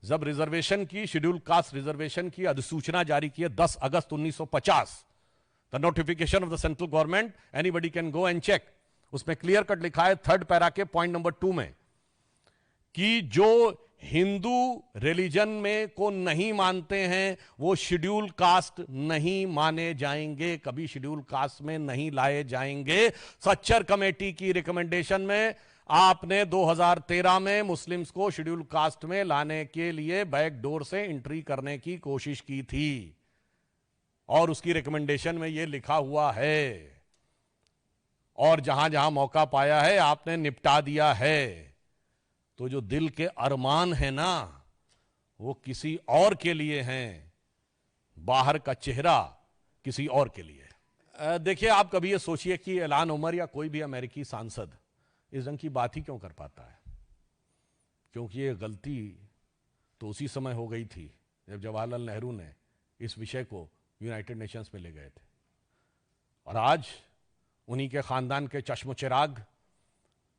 जब रिजर्वेशन की, schedule caste reservation की अधिसूचना जारी की है 10 अगस्त 1950, the notification of the central government, anybody can go and check. उसमें क्लियर कट लिखा है 3rd पैरा के पॉइंट नंबर 2 में कि जो हिंदू रिलीजन में को नहीं मानते हैं वो शेड्यूल कास्ट नहीं माने जाएंगे, कभी शेड्यूल कास्ट में नहीं लाए जाएंगे। सच्चर कमेटी की रिकमेंडेशन में आपने 2013 में मुस्लिम्स को शेड्यूल कास्ट में लाने के लिए बैक डोर से एंट्री करने की कोशिश की थी और उसकी रिकमेंडेशन में यह लिखा हुआ है, और जहां जहां मौका पाया है आपने निपटा दिया है। तो जो दिल के अरमान है ना वो किसी और के लिए हैं, बाहर का चेहरा किसी और के लिए। देखिए, आप कभी ये सोचिए कि इल्हान उमर या कोई भी अमेरिकी सांसद इस ढंग की बात ही क्यों कर पाता है, क्योंकि ये गलती तो उसी समय हो गई थी जब जवाहरलाल नेहरू ने इस विषय को यूनाइटेड नेशंस में ले गए थे, और आज उन्हीं के खानदान के चश्म चिराग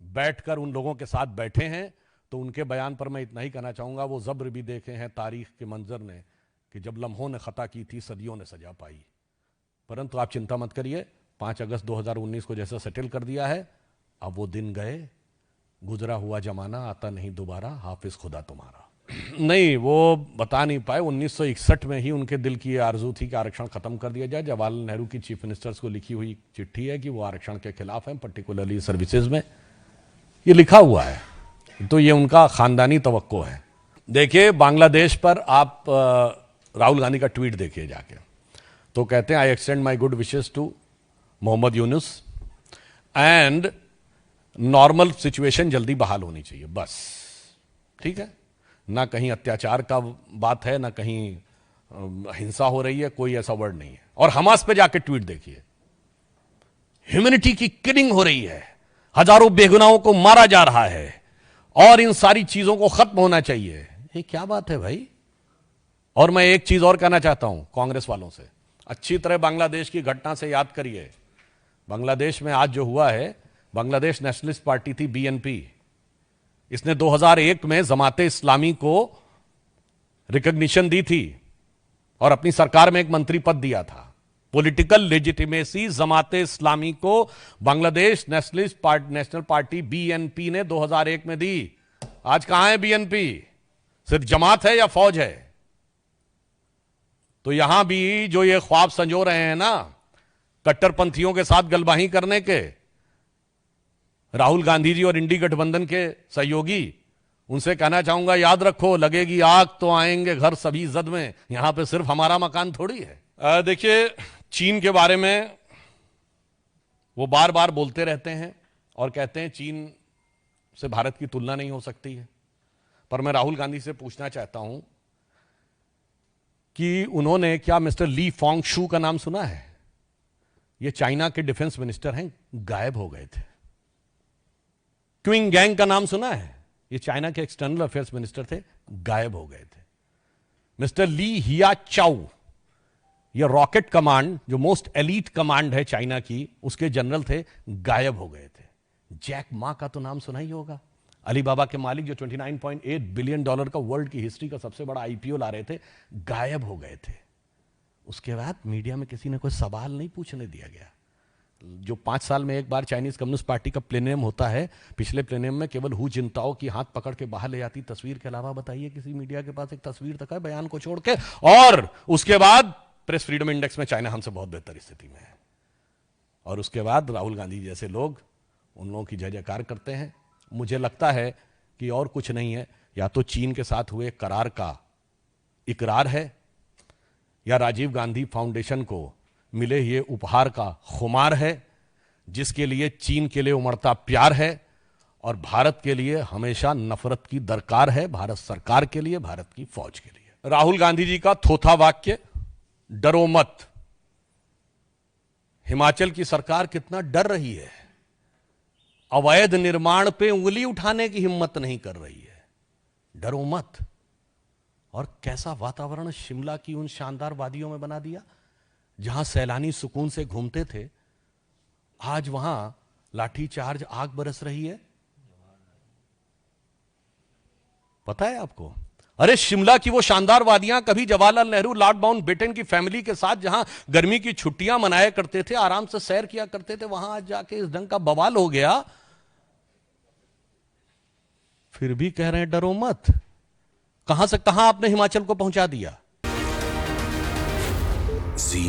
बैठकर उन लोगों के साथ बैठे हैं। तो उनके बयान पर मैं इतना ही कहना चाहूंगा, वो ज़ब्र भी देखे हैं तारीख के मंजर ने कि जब लम्हों ने खता की थी सदियों ने सजा पाई। परंतु आप चिंता मत करिए, 5 अगस्त 2019 को जैसा सेटल कर दिया है, अब वो दिन गए, गुजरा हुआ जमाना आता नहीं दोबारा, हाफिज खुदा तुम्हारा। नहीं, वो बता नहीं पाए। 1961 में ही उनके दिल की आरजू थी कि आरक्षण खत्म कर दिया जाए। जवाहरलाल नेहरू की चीफ मिनिस्टर्स को लिखी हुई चिट्ठी है कि वो आरक्षण के खिलाफ हैं, पर्टिकुलरली सर्विसेज में, ये लिखा हुआ है। तो ये उनका खानदानी तवक्को है। देखिए, बांग्लादेश पर आप राहुल गांधी का ट्वीट देखिए जाके, तो कहते हैं I extend my good wishes to Mohammad Yunus and normal situation जल्दी बहाल होनी चाहिए, बस। ठीक है, ना कहीं अत्याचार का बात है, ना कहीं हिंसा हो रही है, कोई ऐसा वर्ड नहीं है। और हमास पे जाके ट्वीट देखिए, ह्यूमैनिटी की किलिंग हो रही है, हजारों बेगुनाहों को मारा जा रहा है और इन सारी चीजों को खत्म होना चाहिए। ये क्या बात है भाई। और मैं एक चीज और कहना चाहता हूं कांग्रेस वालों से, अच्छी तरह बांग्लादेश की घटना से याद करिए। बांग्लादेश में आज जो हुआ है, बांग्लादेश नेशनलिस्ट पार्टी थी बीएनपी, इसने 2001 में जमाते इस्लामी को रिकॉग्निशन दी थी और अपनी सरकार में एक मंत्री पद दिया था। पॉलिटिकल लेजिटिमेसी जमाते इस्लामी को बांग्लादेश नेशनल पार्टी बीएनपी ने 2001 में दी। आज कहां है बीएनपी? सिर्फ जमात है या फौज है? तो यहां भी जो ये ख्वाब संजो रहे हैं ना कट्टरपंथियों के साथ गलबाही करने के, राहुल गांधी जी और इंडी गठबंधन के सहयोगी, उनसे कहना चाहूंगा याद रखो, लगेगी आग तो आएंगे घर सभी जद में। यहां पे सिर्फ हमारा मकान थोड़ी है। देखिए, चीन के बारे में वो बार बार बोलते रहते हैं और कहते हैं चीन से भारत की तुलना नहीं हो सकती है। पर मैं राहुल गांधी से पूछना चाहता हूं कि उन्होंने क्या मिस्टर ली फॉन्ग शू का नाम सुना है? ये चाइना के डिफेंस मिनिस्टर हैं, गायब हो गए थे। क्विंग गैंग का नाम सुना है? ये चाइना के एक्सटर्नल अफेयर्स मिनिस्टर थे, गायब हो गए थे। मिस्टर ली हिया चाउ, ये रॉकेट कमांड जो मोस्ट एलीट कमांड है चाइना की, उसके जनरल थे, गायब हो गए थे। जैक मा का तो नाम सुना ही होगा, अलीबाबा के मालिक जो $29.8 बिलियन का वर्ल्ड की हिस्ट्री का सबसे बड़ा आईपीओ ला रहे थे, गायब हो गए थे। उसके बाद मीडिया में किसी ने कोई सवाल नहीं पूछने दिया गया। जो 5 साल में एक बार चाइनीज कम्युनिस्ट पार्टी का प्लेनियम होता है, पिछले प्लेनियम में केवल हु जिनताओ की हाथ पकड़ के बाहर ले जाती तस्वीर के अलावा बताइए किसी मीडिया के पास एक तस्वीर तक है बयान को छोड़ के? और उसके बाद प्रेस फ्रीडम इंडेक्स में चाइना हमसे बहुत बेहतर स्थिति में है। और उसके बाद राहुल गांधी जैसे लोग उन लोगों की जय जयकार करते हैं। मुझे लगता है कि और कुछ नहीं है, या तो चीन के साथ हुए करार का इकरार है, या राजीव गांधी फाउंडेशन को मिले ये उपहार का खुमार है, जिसके लिए चीन के लिए उमड़ता प्यार है और भारत के लिए हमेशा नफरत की दरकार है, भारत सरकार के लिए, भारत की फौज के लिए। राहुल गांधी जी का थोथा वाक्य, डरो मत। हिमाचल की सरकार कितना डर रही है, अवैध निर्माण पे उंगली उठाने की हिम्मत नहीं कर रही है। डरो मत। और कैसा वातावरण शिमला की उन शानदार वादियों में बना दिया जहां सैलानी सुकून से घूमते थे, आज वहां लाठीचार्ज, आग बरस रही है। पता है आपको, अरे शिमला की वो शानदार वादियां, कभी जवाहरलाल नेहरू लॉर्ड माउंटबेटन की फैमिली के साथ जहां गर्मी की छुट्टियां मनाया करते थे, आराम से सैर किया करते थे, वहां आज जाके इस ढंग का बवाल हो गया, फिर भी कह रहे हैं डरो मत। कहां से कहां आपने हिमाचल को पहुंचा दिया। जी